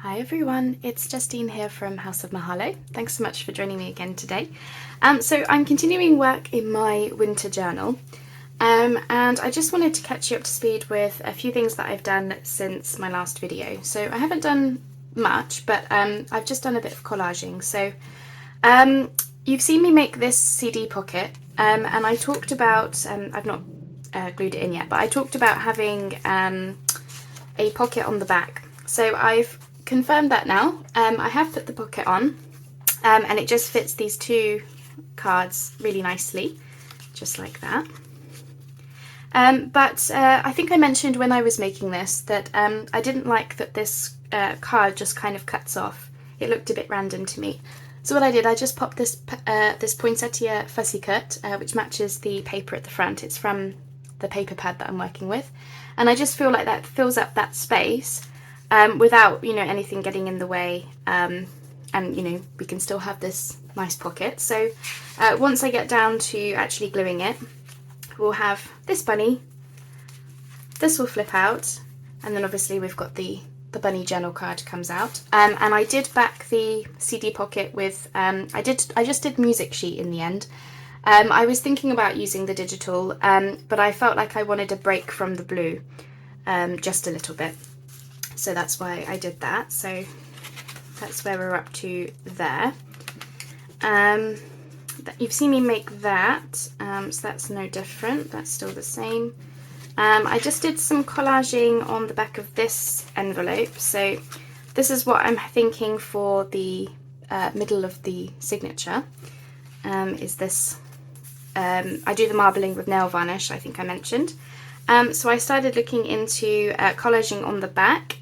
Hi everyone, it's Justine here from House of Mahalo. Thanks so much for joining me again today. So I'm continuing work in my winter journal, and I just wanted to catch you up to speed with a few things that I've done since my last video. So I haven't done much, but I've just done a bit of collaging. So you've seen me make this CD pocket, and I talked about, I've not glued it in yet, but I talked about having a pocket on the back. So I've confirmed that now. I have put the pocket on, and it just fits these two cards really nicely, just like that. But I think I mentioned when I was making this that I didn't like that this card just kind of cuts off. It looked a bit random to me. So what I did, I just popped this poinsettia fussy cut, which matches the paper at the front. It's from the paper pad that I'm working with, and I just feel like that fills up that space without, you know, anything getting in the way, and you know, we can still have this nice pocket. So once I get down to actually gluing it, we'll have this bunny, this will flip out, and then obviously we've got the bunny journal card comes out. And I did back the CD pocket with, I just did music sheet in the end. I was thinking about using the digital, but I felt like I wanted a break from the blue, just a little bit. So that's why I did that. So that's where we're up to there. You've seen me make that, so that's no different. That's still the same. I just did some collaging on the back of this envelope. So this is what I'm thinking for the middle of the signature. Is this, I do the marbling with nail varnish, I think I mentioned. So I started looking into collaging on the back.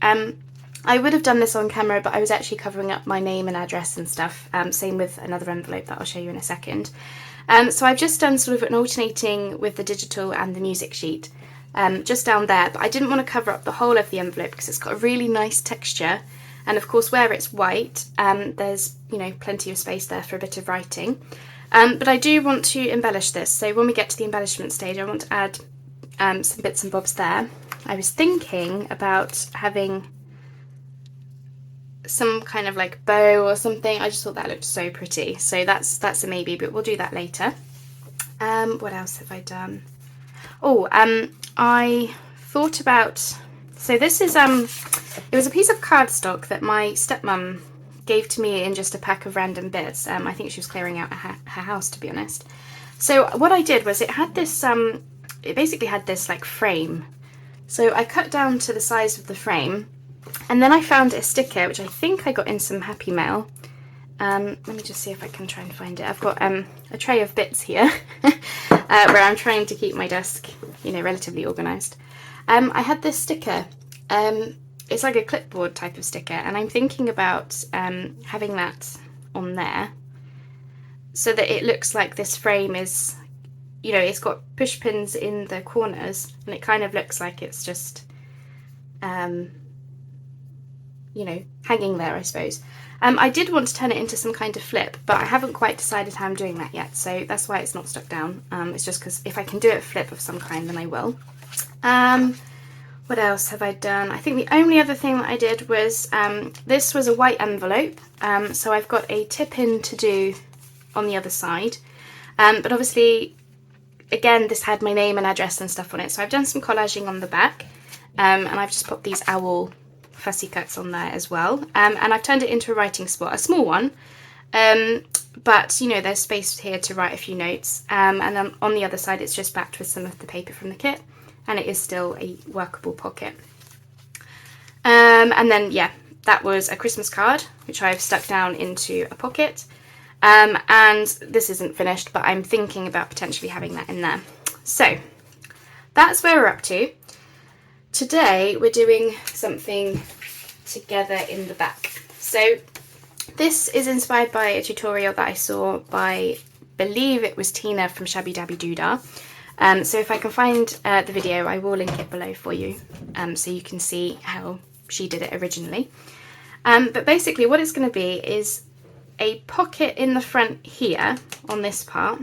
I would have done this on camera, but I was actually covering up my name and address and stuff. Same with another envelope that I'll show you in a second. So I've just done sort of an alternating with the digital and the music sheet, just down there. But I didn't want to cover up the whole of the envelope because it's got a really nice texture. And of course, where it's white, there's, you know, plenty of space there for a bit of writing. But I do want to embellish this. So when we get to the embellishment stage, I want to add some bits and bobs there. I was thinking about having some kind of like bow or something. I just thought that looked so pretty. So that's a maybe, but we'll do that later. What else have I done? Oh, I thought about, so this is, it was a piece of cardstock that my stepmom gave to me in just a pack of random bits. I think she was clearing out her house, to be honest. So what I did was it had this, it basically had this like frame. So I cut down to the size of the frame, and then I found a sticker, which I think I got in some Happy Mail. Let me just see if I can try and find it. I've got a tray of bits here where I'm trying to keep my desk, you know, relatively organised. I had this sticker. It's like a clipboard type of sticker, and I'm thinking about having that on there so that it looks like this frame is, you know, it's got push pins in the corners, and it kind of looks like it's just, you know, hanging there, I suppose. I did want to turn it into some kind of flip, but I haven't quite decided how I'm doing that yet, so that's why it's not stuck down. It's just because if I can do a flip of some kind, then I will. What else have I done? I think the only other thing that I did was, this was a white envelope, so I've got a tip-in to do on the other side, but obviously, again, this had my name and address and stuff on it, so I've done some collaging on the back, and I've just put these owl fussy cuts on there as well, and I've turned it into a writing spot, a small one, but you know, there's space here to write a few notes, and then on the other side it's just backed with some of the paper from the kit, and it is still a workable pocket. And then yeah, that was a Christmas card which I've stuck down into a pocket, and this isn't finished, but I'm thinking about potentially having that in there. So that's where we're up to. Today we're doing something together in the back. So this is inspired by a tutorial that I saw by, I believe it was Tina from shabbydabbydoodah. So if I can find the video, I will link it below for you, so you can see how she did it originally. But basically what it's going to be is a pocket in the front here on this part,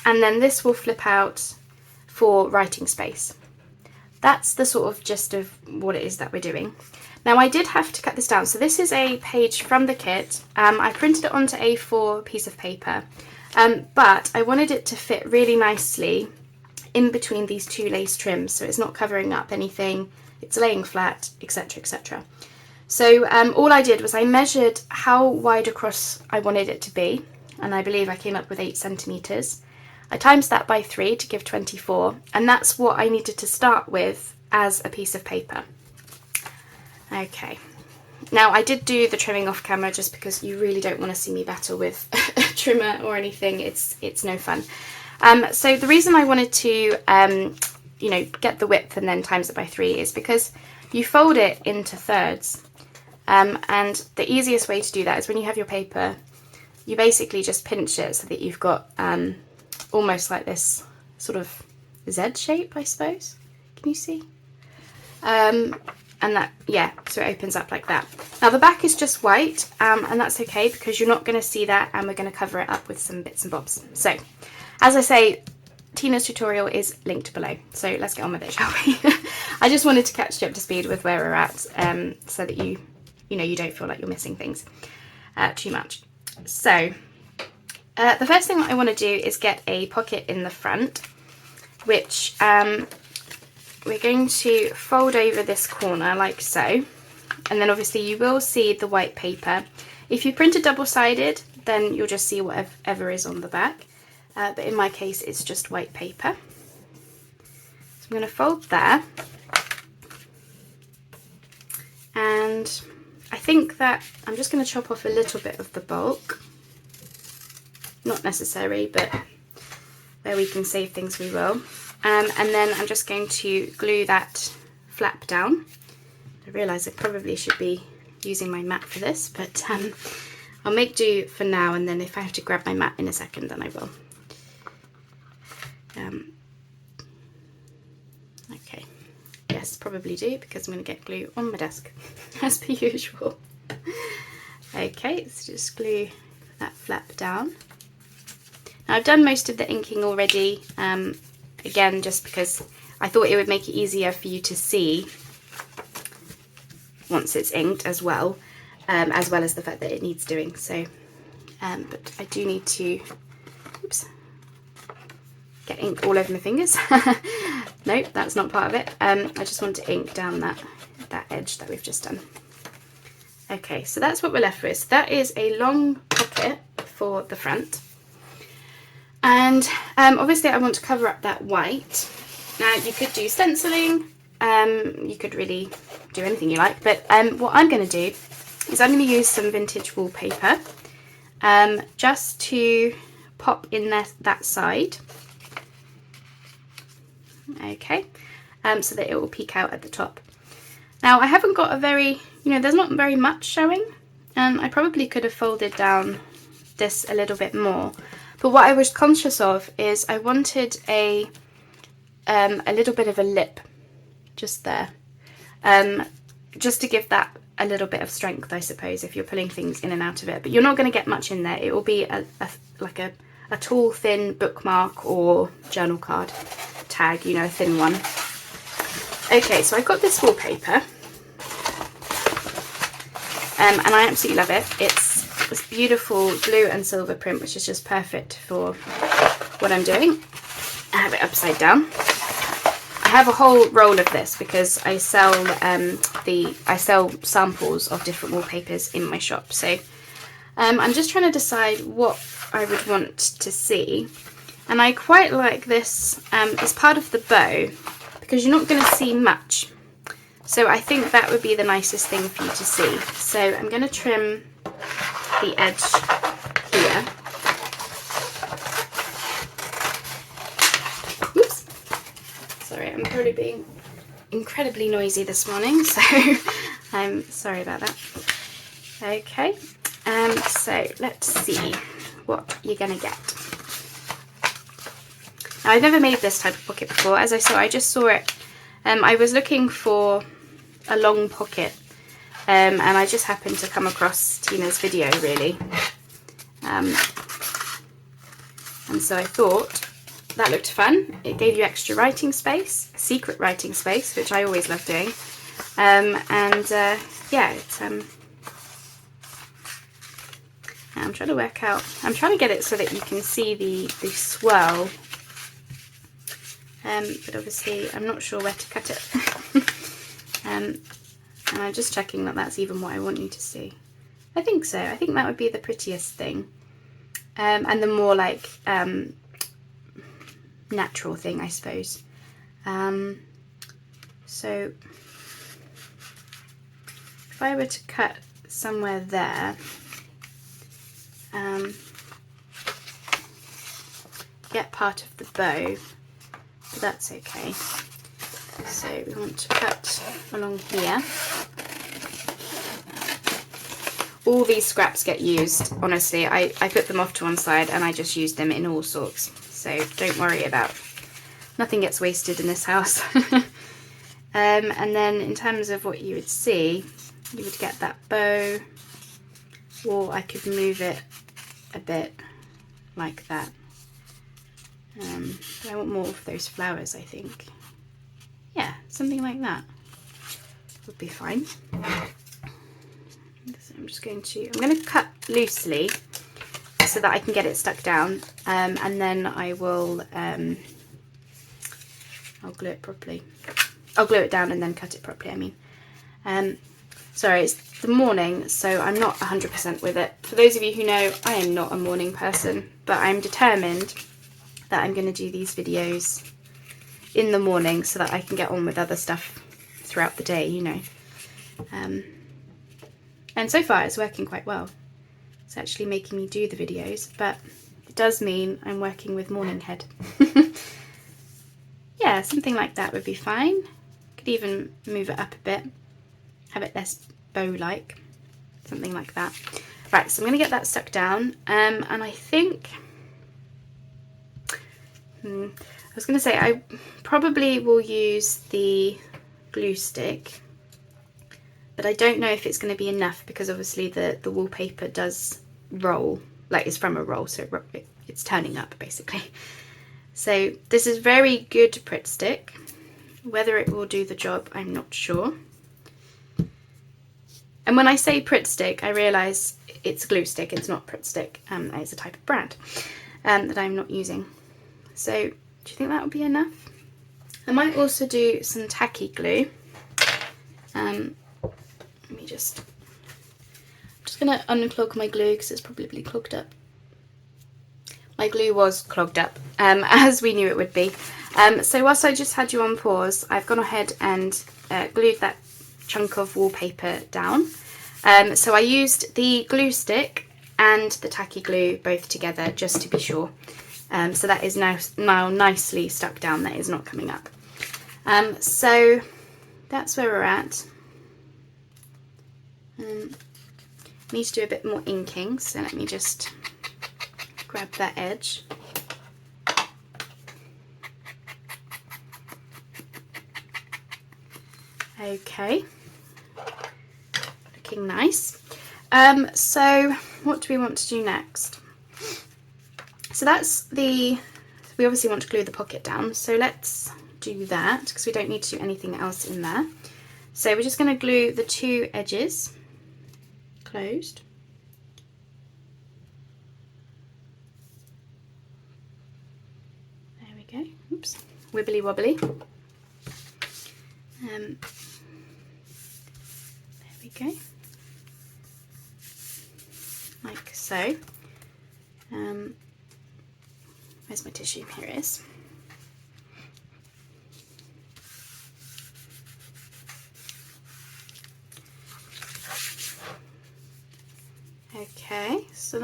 and then this will flip out for writing space. That's the sort of gist of what it is that we're doing. Now I did have to cut this down. So this is a page from the kit. I printed it onto A4 piece of paper, but I wanted it to fit really nicely in between these two lace trims, so it's not covering up anything, it's laying flat, etc, etc. So all I did was I measured how wide across I wanted it to be, and I believe I came up with 8 centimetres. I times that by 3 to give 24, and that's what I needed to start with as a piece of paper. Okay, now I did do the trimming off camera just because you really don't want to see me battle with a trimmer or anything. It's no fun. So the reason I wanted to you know, get the width and then times it by 3 is because you fold it into thirds, and the easiest way to do that is when you have your paper, you basically just pinch it so that you've got almost like this sort of Z shape, I suppose. Can you see? And that, yeah, so it opens up like that. Now the back is just white, and that's okay because you're not going to see that, and we're going to cover it up with some bits and bobs. So, as I say, Tina's tutorial is linked below, so let's get on with it, shall we? I just wanted to catch you up to speed with where we're at, so that you know, you don't feel like you're missing things too much. So, the first thing that I want to do is get a pocket in the front, which we're going to fold over this corner like so, and then obviously you will see the white paper. If you print it double-sided, then you'll just see whatever is on the back, but in my case it's just white paper. So I'm going to fold there, and I think that I'm just going to chop off a little bit of the bulk. Not necessary, but where we can save things we will. And then I'm just going to glue that flap down. I realise I probably should be using my mat for this, but I'll make do for now, and then if I have to grab my mat in a second, then I will. Okay, yes, probably do, because I'm going to get glue on my desk, as per usual. Okay, let's just glue that flap down. Now I've done most of the inking already, again just because I thought it would make it easier for you to see once it's inked as well as the fact that it needs doing. So, but I do need to, oops, get ink all over my fingers. Nope, that's not part of it. I just want to ink down that edge that we've just done. Okay, so that's what we're left with. So that is a long pocket for the front. And obviously I want to cover up that white. Now you could do stenciling, you could really do anything you like, but what I'm going to do is I'm going to use some vintage wallpaper just to pop in that side. Okay, so that it will peek out at the top. Now I haven't got a very, you know, there's not very much showing, and I probably could have folded down this a little bit more. But what I was conscious of is I wanted a little bit of a lip just there, just to give that a little bit of strength, I suppose, if you're pulling things in and out of it. But you're not going to get much in there. It will be like a tall, thin bookmark or journal card tag, you know, a thin one. Okay, so I've got this wallpaper, and I absolutely love it. It's this beautiful blue and silver print, which is just perfect for what I'm doing. I have it upside down. I have a whole roll of this because I sell samples of different wallpapers in my shop. So I'm just trying to decide what I would want to see, and I quite like this as part of the bow because you're not going to see much. So I think that would be the nicest thing for you to see. So I'm going to trim the edge here. Oops. Sorry, I'm probably being incredibly noisy this morning, so I'm sorry about that. Okay, so let's see what you're gonna get. Now, I've never made this type of pocket before. As I just saw it. I was looking for a long pocket. And I just happened to come across Tina's video, really. And so I thought that looked fun. It gave you extra writing space, secret writing space, which I always love doing. Yeah, it's I'm trying to work out, I'm trying to get it so that you can see the swirl, but obviously I'm not sure where to cut it. And I'm just checking that that's even what I want you to see. I think so. I think that would be the prettiest thing, and the more like natural thing, I suppose. So if I were to cut somewhere there, get part of the bow, but that's okay. So we want to cut along here. All these scraps get used, honestly. I put them off to one side and I just use them in all sorts. So don't worry about, nothing gets wasted in this house. And then in terms of what you would see, you would get that bow, or I could move it a bit like that. But I want more of those flowers, I think. Yeah, something like that would be fine. So I'm going to cut loosely so that I can get it stuck down, and then I will I'll glue it properly. I'll glue it down and then cut it properly, I mean. Sorry, it's the morning, so I'm not 100% with it. For those of you who know, I am not a morning person, but I'm determined that I'm going to do these videos in the morning so that I can get on with other stuff throughout the day, you know. And so far it's working quite well. It's actually making me do the videos, but it does mean I'm working with morning head. Yeah, something like that would be fine. Could even move it up a bit, have it less bow-like, something like that. Right, so I'm going to get that stuck down, and I think, I was going to say I probably will use the glue stick, but I don't know if it's going to be enough because obviously the wallpaper does roll, like it's from a roll, so it's turning up basically. So this is very good Pritt stick. Whether it will do the job, I'm not sure. And when I say Pritt stick, I realise it's glue stick, it's not Pritt stick. It's a type of brand that I'm not using. So do you think that would be enough? I might also do some tacky glue. Let me I'm just going to unclog my glue because it's probably clogged up. My glue was clogged up, as we knew it would be. So whilst I just had you on pause, I've gone ahead and glued that chunk of wallpaper down. So I used the glue stick and the tacky glue both together just to be sure. So that is now nicely stuck down, that is not coming up. So that's where we're at. Need to do a bit more inking, so let me just grab that edge. Okay, looking nice. So what do we want to do next? So we obviously want to glue the pocket down, so let's do that because we don't need to do anything else in there. So we're just going to glue the two edges closed. There we go. Oops, wibbly wobbly. There we go. Like so. Where's my tissue? Here it is. Okay, so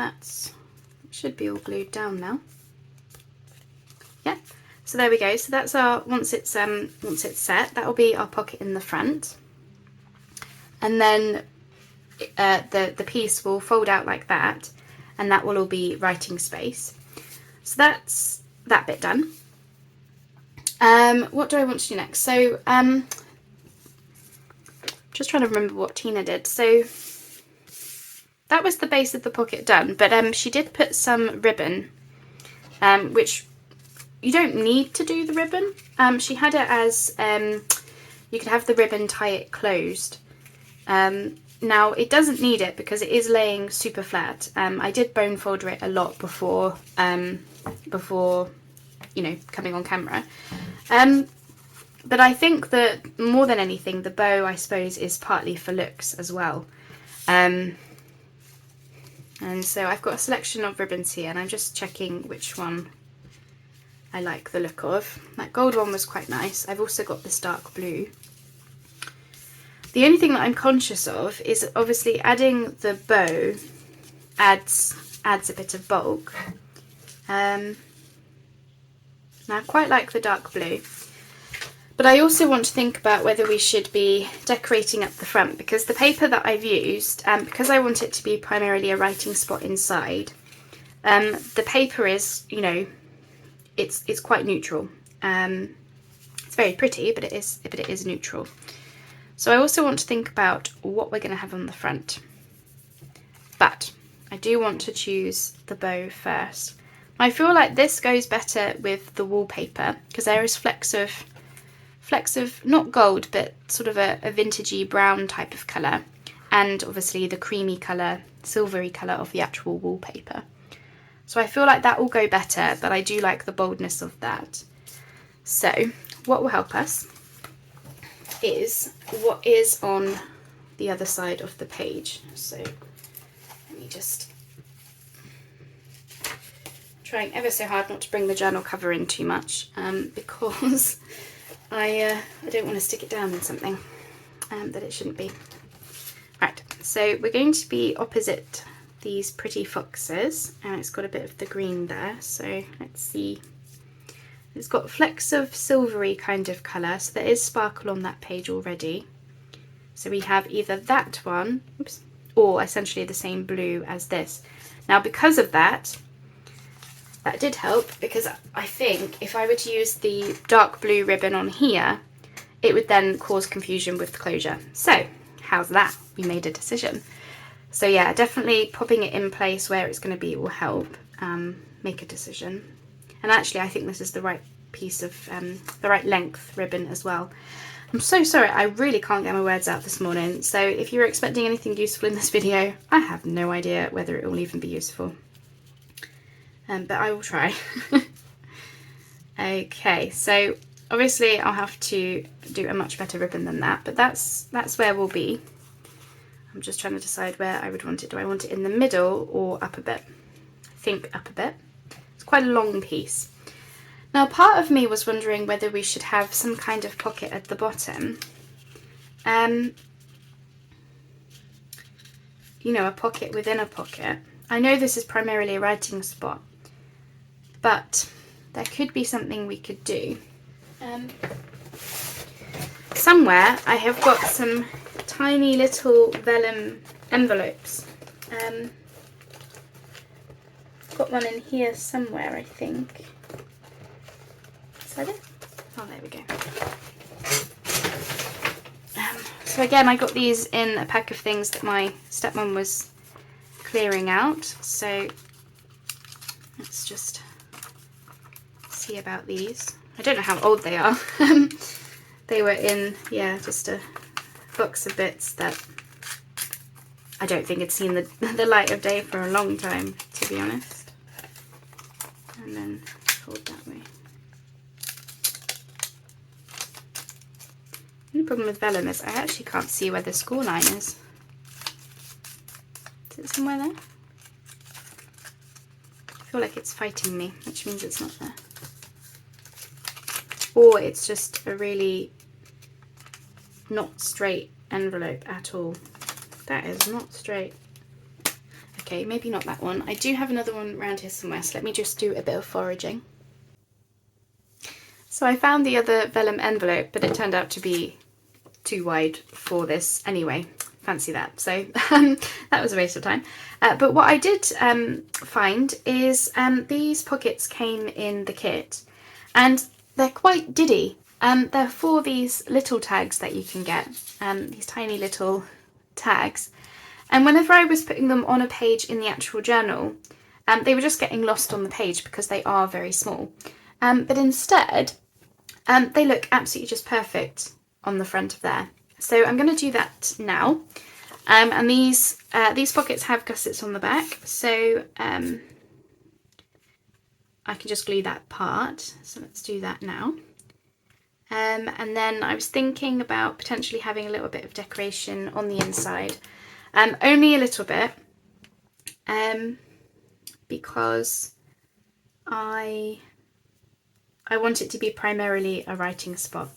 should be all glued down now. Yep. So there we go. So that's our once it's set, that will be our pocket in the front, and then the piece will fold out like that, and that will all be writing space. So that's that bit done. What do I want to do next? So just trying to remember what Tina did. So that was the base of the pocket done, but she did put some ribbon, which you don't need to do the ribbon. She had it as, you can have the ribbon tie it closed. Now it doesn't need it because it is laying super flat. I did bone folder it a lot before you know, coming on camera. But I think that more than anything, the bow, I suppose, is partly for looks as well. And so I've got a selection of ribbons here, and I'm just checking which one I like the look of. That gold one was quite nice. I've also got this dark blue. The only thing that I'm conscious of is obviously adding the bow adds a bit of bulk. Now I quite like the dark blue, but I also want to think about whether we should be decorating up the front, because the paper that I've used, because I want it to be primarily a writing spot inside, the paper is, you know, it's quite neutral. It's very pretty, but it is neutral. So I also want to think about what we're going to have on the front. But I do want to choose the bow first. I feel like this goes better with the wallpaper because there is flecks of not gold, but sort of a vintagey brown type of colour, and obviously the creamy colour, silvery colour of the actual wallpaper. So I feel like that will go better, but I do like the boldness of that. So what will help us is what is on the other side of the page. So let me just trying ever so hard not to bring the journal cover in too much, because I don't want to stick it down in something that it shouldn't be. Right, so we're going to be opposite these pretty foxes, and it's got a bit of the green there, so let's see. It's got flecks of silvery kind of colour, so there is sparkle on that page already. So we have either that one, oops, or essentially the same blue as this. Now because of that, that did help, because I think if I were to use the dark blue ribbon on here, it would then cause confusion with the closure. So how's that? We made a decision. So yeah, definitely popping it in place where it's going to be will help make a decision. And actually I think this is the right piece of, the right length ribbon as well. I'm so sorry, I really can't get my words out this morning. So if you're expecting anything useful in this video, I have no idea whether it will even be useful. But I will try. Okay, so obviously I'll have to do a much better ribbon than that, but that's where we'll be. I'm just trying to decide where I would want it. Do I want it in the middle or up a bit? I think up a bit. It's quite a long piece. Now part of me was wondering whether we should have some kind of pocket at the bottom. You know, a pocket within a pocket. I know this is primarily a writing spot, but there could be something we could do. Somewhere I have got some tiny little vellum envelopes. Got one in here somewhere, I think. Is that it? Oh, there we go. So again, I got these in a pack of things that my stepmom was clearing out. So let's just see about these. I don't know how old they are. They were in, yeah, just a box of bits that I don't think had seen the light of day for a long time, to be honest. And then fold that way. The only problem with vellum is I actually can't see where the score line is. Is it somewhere there? I feel like it's fighting me, which means it's not there. Or it's just a really not straight envelope at all. That is not straight. Okay, maybe not that one. I do have another one around here somewhere, so let me just do a bit of foraging. So I found the other vellum envelope, but it turned out to be too wide for this anyway. Fancy that. So that was a waste of time. But what I did find is these pockets came in the kit, and they're quite diddy. They're for these little tags that you can get, these tiny little tags. And whenever I was putting them on a page in the actual journal, they were just getting lost on the page because they are very small. But instead, they look absolutely just perfect on the front of there. So I'm going to do that now. And these pockets have gussets on the back, so I can just glue that part. So let's do that now. And then I was thinking about potentially having a little bit of decoration on the inside, only a little bit, because I want it to be primarily a writing spot.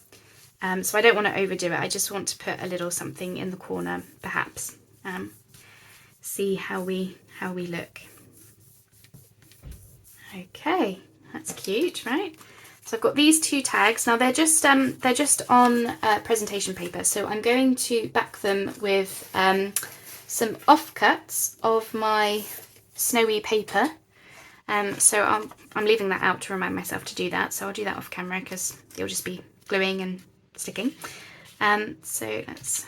So I don't want to overdo it. I just want to put a little something in the corner, perhaps. See how we look. Okay, that's cute, right? So I've got these two tags. Now they're just on presentation paper. So I'm going to back them with some offcuts of my snowy paper. So I'm leaving that out to remind myself to do that. So I'll do that off camera because it'll just be gluing and sticking. So let's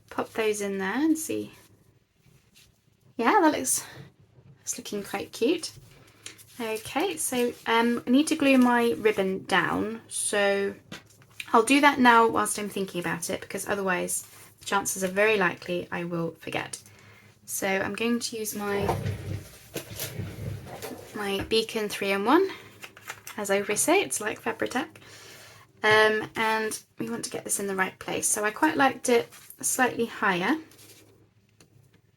pop those in there and see. Yeah, that's looking quite cute. Okay, so I need to glue my ribbon down, so I'll do that now whilst I'm thinking about it, because otherwise the chances are very likely I will forget. So I'm going to use my Beacon 3-in-1. As I always say, it's like Fabri-Tac. And we want to get this in the right place. So I quite liked it slightly higher,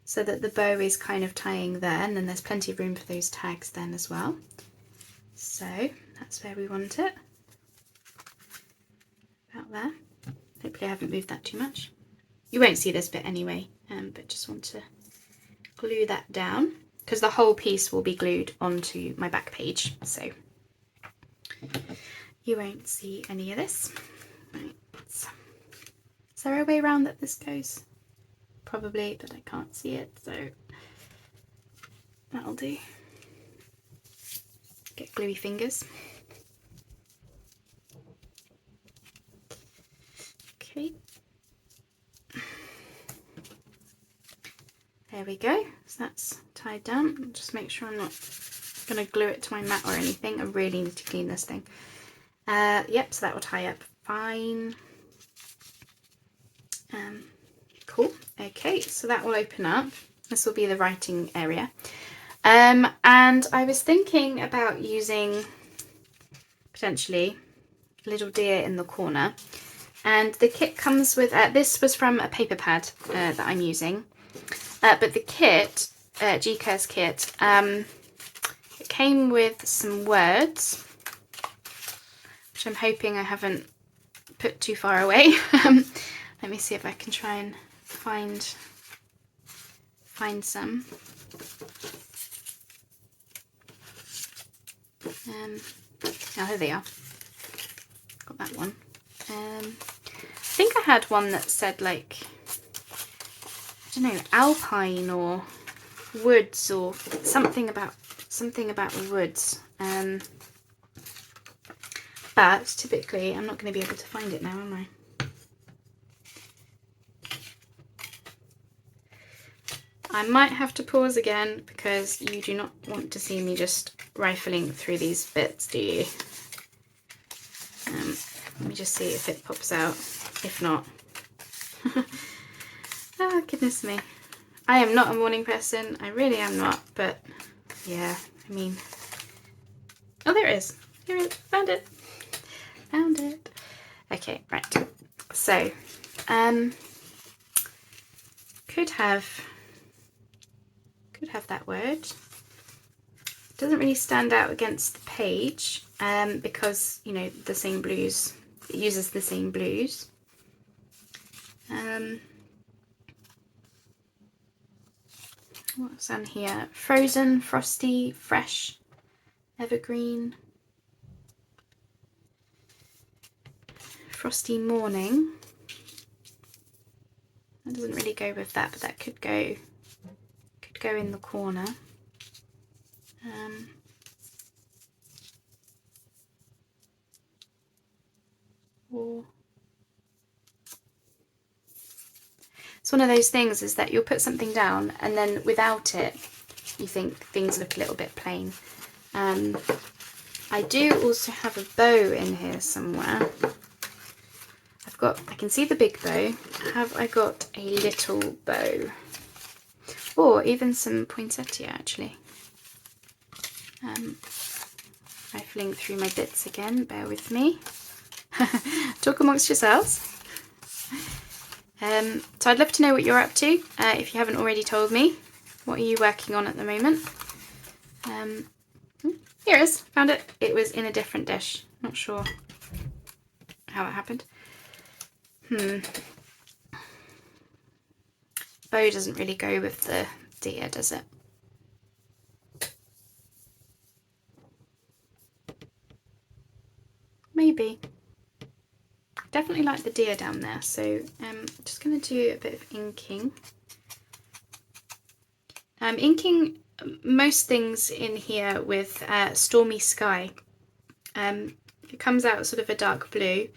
so that the bow is kind of tying there, and then there's plenty of room for those tags then as well. So that's where we want it. About there. Hopefully I haven't moved that too much. You won't see this bit anyway, but just want to glue that down, because the whole piece will be glued onto my back page, so you won't see any of this. Right. Is there a way around that this goes? Probably, but I can't see it, so that'll do. Get gluey fingers. Okay. There we go. So that's tied down. Just make sure I'm not going to glue it to my mat or anything. I really need to clean this thing. Yep, so that will tie up fine. Cool. Okay, so that will open up. This will be the writing area. And I was thinking about using potentially a little deer in the corner. And the kit comes with, this was from a paper pad that I'm using. But the kit, Kerr's kit, it came with some words, which I'm hoping I haven't put too far away. Let me see if I can try and find some. Oh, here they are. Got that one. I think I had one that said, like, I don't know, alpine or woods or something about the woods. But typically I'm not going to be able to find it now, am I? I might have to pause again because you do not want to see me just rifling through these bits, do you? Let me just see if it pops out. If not, oh goodness me. I am not a morning person, I really am not, but yeah, I mean, oh, there it is. Here it is. Found it. Found it. Okay, right. So, could have that word. Doesn't really stand out against the page because, you know, the same blues, it uses the same blues. What's on here? Frozen, frosty, fresh, evergreen, frosty morning. That doesn't really go with that, but that could go in the corner. Or it's one of those things, is that you'll put something down and then without it you think things look a little bit plain. I do also have a bow in here somewhere. I've I can see the big bow. Have I got a little bow? Or even some poinsettia actually. Rifling through my bits again, bear with me. Talk amongst yourselves. So I'd love to know what you're up to, if you haven't already told me. What are you working on at the moment? Here it is, found it. It was in a different dish. Not sure how it happened. Bow doesn't really go with the deer, does it? Maybe. Definitely like the deer down there, so I'm just going to do a bit of inking. I'm inking most things in here with Stormy Sky. It comes out sort of a dark blue,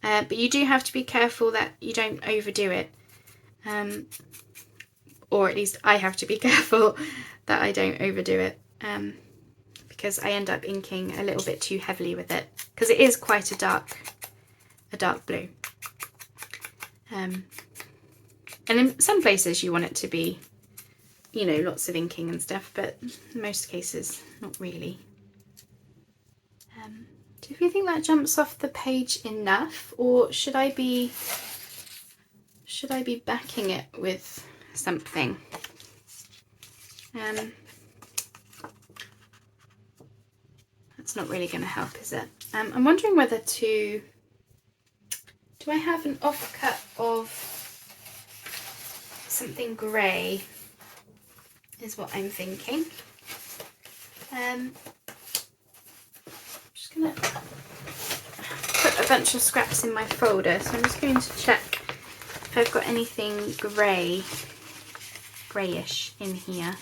but you do have to be careful that you don't overdo it. Or at least I have to be careful that I don't overdo it, because I end up inking a little bit too heavily with it, because it is quite a dark blue. And in some places you want it to be, you know, lots of inking and stuff, but in most cases not really. Do you think that jumps off the page enough, or should I be backing it with something? That's not really going to help, is it? I'm wondering whether to... Do I have an offcut of something grey, is what I'm thinking. I'm just going to put a bunch of scraps in my folder, so I'm just going to check if I've got anything greyish in here.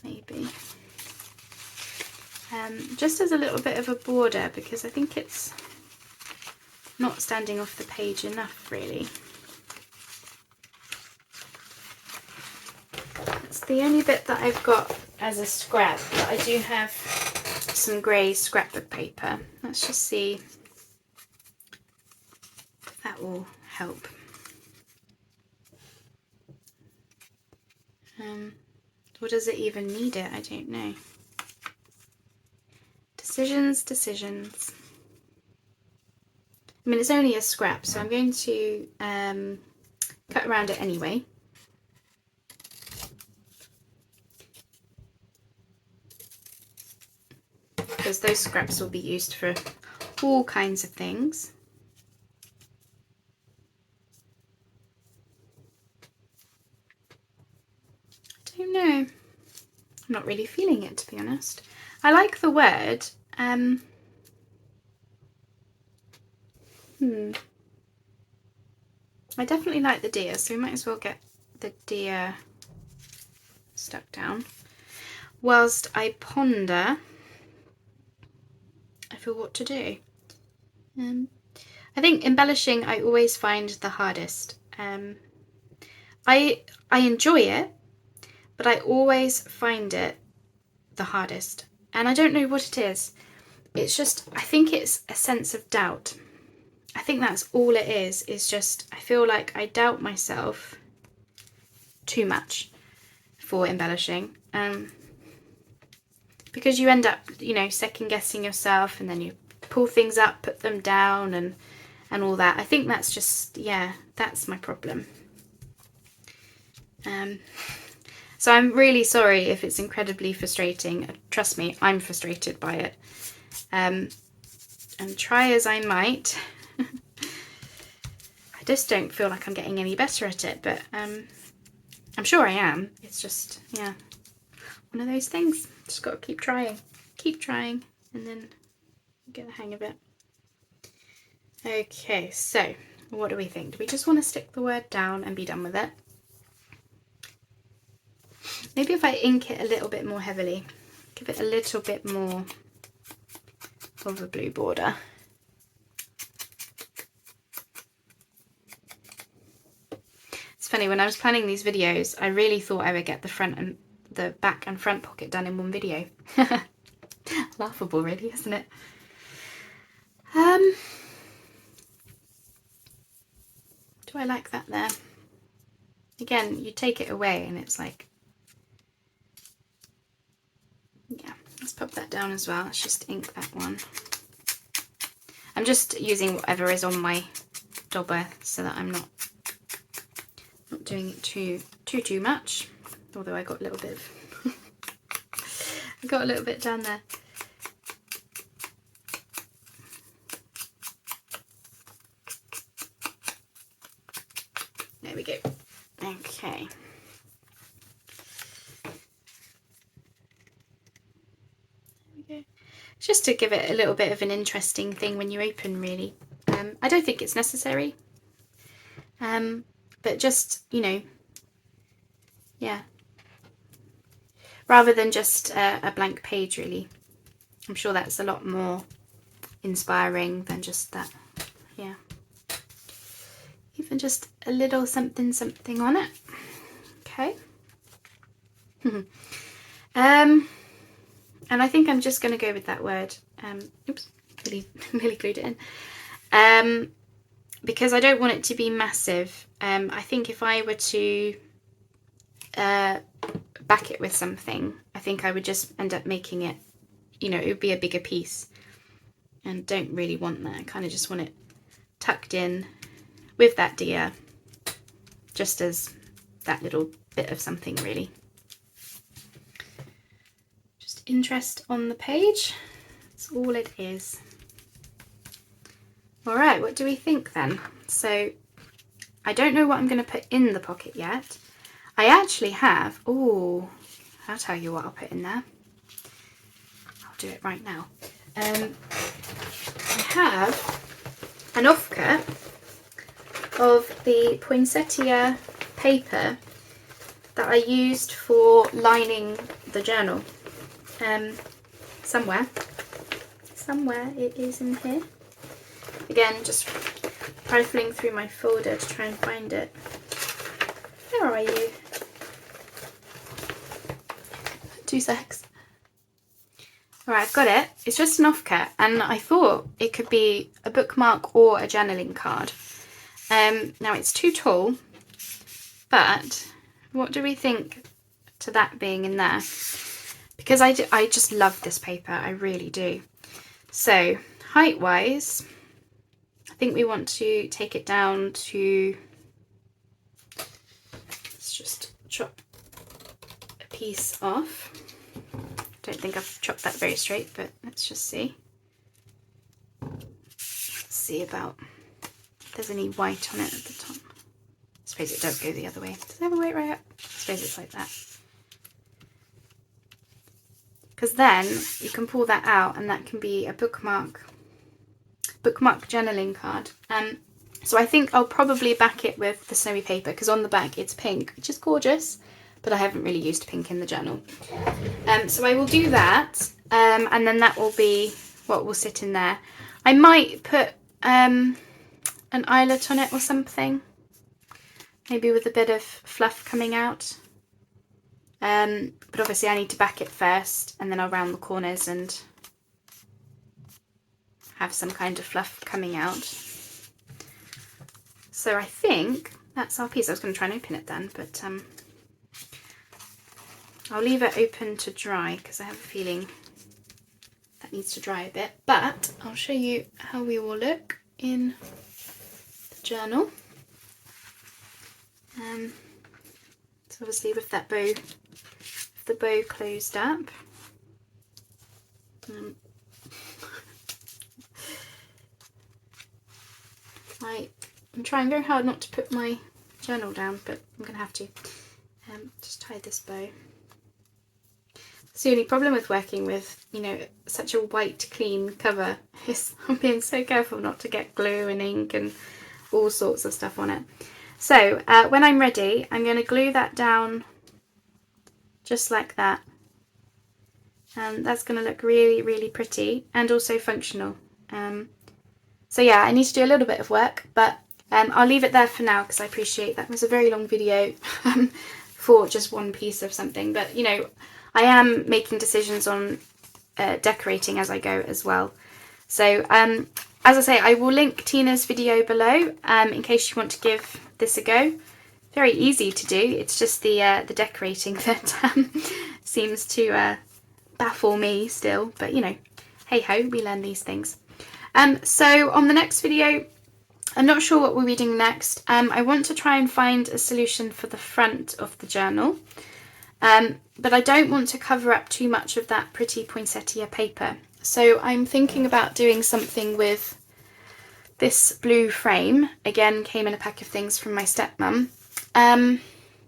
Maybe. Just as a little bit of a border, because I think it's not standing off the page enough, really. That's the only bit that I've got as a scrap, but I do have some grey scrapbook paper. Let's just see if that will help. Or does it even need it? I don't know. Decisions. I mean, it's only a scrap, so I'm going to cut around it anyway. Because those scraps will be used for all kinds of things. I don't know. I'm not really feeling it, to be honest. I like the word. I definitely like the deer, so we might as well get the deer stuck down. Whilst I ponder for what to do. I think embellishing I always find the hardest. I enjoy it, but I always find it the hardest. And I don't know what it is. It's just, I think it's a sense of doubt. I think that's all it is just I feel like I doubt myself too much for embellishing. Because you end up, you know, second guessing yourself, and then you pull things up, put them down, and all that. I think that's just, yeah, that's my problem. So I'm really sorry if it's incredibly frustrating. Trust me, I'm frustrated by it. And try as I might, I just don't feel like I'm getting any better at it, but I'm sure I am. It's just, yeah, one of those things. Just got to keep trying, and then get the hang of it. Okay, so what do we think? Do we just want to stick the word down and be done with it? Maybe if I ink it a little bit more heavily, give it a little bit more of a blue border. It's funny, when I was planning these videos, I really thought I would get the back and front pocket done in one video. Laughable, really, isn't it? Do I like that there? Again, you take it away and it's like, yeah, let's pop that down as well. Let's just ink that one. I'm just using whatever is on my dauber so that I'm not doing it too much. Although I got a little bit of I got a little bit down there. There we go. Okay. Just to give it a little bit of an interesting thing when you open, really. I don't think it's necessary, but just, you know, yeah, rather than just a blank page, really. I'm sure that's a lot more inspiring than just that, yeah. Even just a little something on it. Okay. And I think I'm just going to go with that word. Oops, nearly glued it in. Because I don't want it to be massive. I think if I were to back it with something, I think I would just end up making it, you know, it would be a bigger piece. And don't really want that. I kind of just want it tucked in with that deer, just as that little bit of something, really. Interest on the page. That's all it is. All right, what do we think then? So I don't know what I'm going to put in the pocket yet. I actually have, oh, I'll tell you what I'll put in there. I'll do it right now. I have an offcut of the poinsettia paper that I used for lining the journal. Somewhere it is in here. Again, just rifling through my folder to try and find it. Where are you? 2 secs. Alright, I've got it. It's just an offcut, and I thought it could be a bookmark or a journaling card. Now it's too tall, but what do we think to that being in there? Because I just love this paper, I really do. So, height-wise, I think we want to take it down to, let's just chop a piece off. Don't think I've chopped that very straight, but let's just see. Let's see about if there's any white on it at the top. I suppose it does go the other way. Does it have a white right up? I suppose it's like that. Because then you can pull that out and that can be a bookmark journaling card. So I think I'll probably back it with the snowy paper, because on the back it's pink, which is gorgeous, but I haven't really used pink in the journal. So I will do that, and then that will be what will sit in there. I might put an eyelet on it or something, maybe with a bit of fluff coming out. But obviously I need to back it first, and then I'll round the corners and have some kind of fluff coming out. So I think that's our piece. I was going to try and open it then, but I'll leave it open to dry because I have a feeling that needs to dry a bit. But I'll show you how we will look in the journal. So obviously with that bow, the bow closed up. I'm trying very hard not to put my journal down, but I'm going to have to. Just tie this bow. It's the only problem with working with, you know, such a white, clean cover is I'm being so careful not to get glue and ink and all sorts of stuff on it. So when I'm ready, I'm going to glue that down just like that. And that's going to look really, really pretty and also functional. So yeah, I need to do a little bit of work, but I'll leave it there for now because I appreciate that was a very long video for just one piece of something. But, you know, I am making decisions on decorating as I go as well. So as I say, I will link Tina's video below in case you want to give this a go. Very easy to do. It's just the decorating that seems to baffle me still. But you know, hey ho, we learn these things. So on the next video, I'm not sure what we'll be doing next. I want to try and find a solution for the front of the journal. But I don't want to cover up too much of that pretty poinsettia paper. So I'm thinking about doing something with this blue frame. Again, came in a pack of things from my stepmum.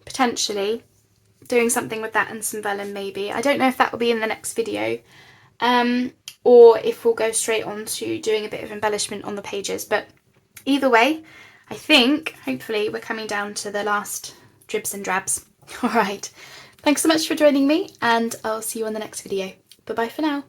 Potentially doing something with that and some vellum maybe. I don't know if that will be in the next video or if we'll go straight on to doing a bit of embellishment on the pages. But either way, I think hopefully we're coming down to the last dribs and drabs. All right. Thanks so much for joining me, and I'll see you on the next video. Bye bye for now.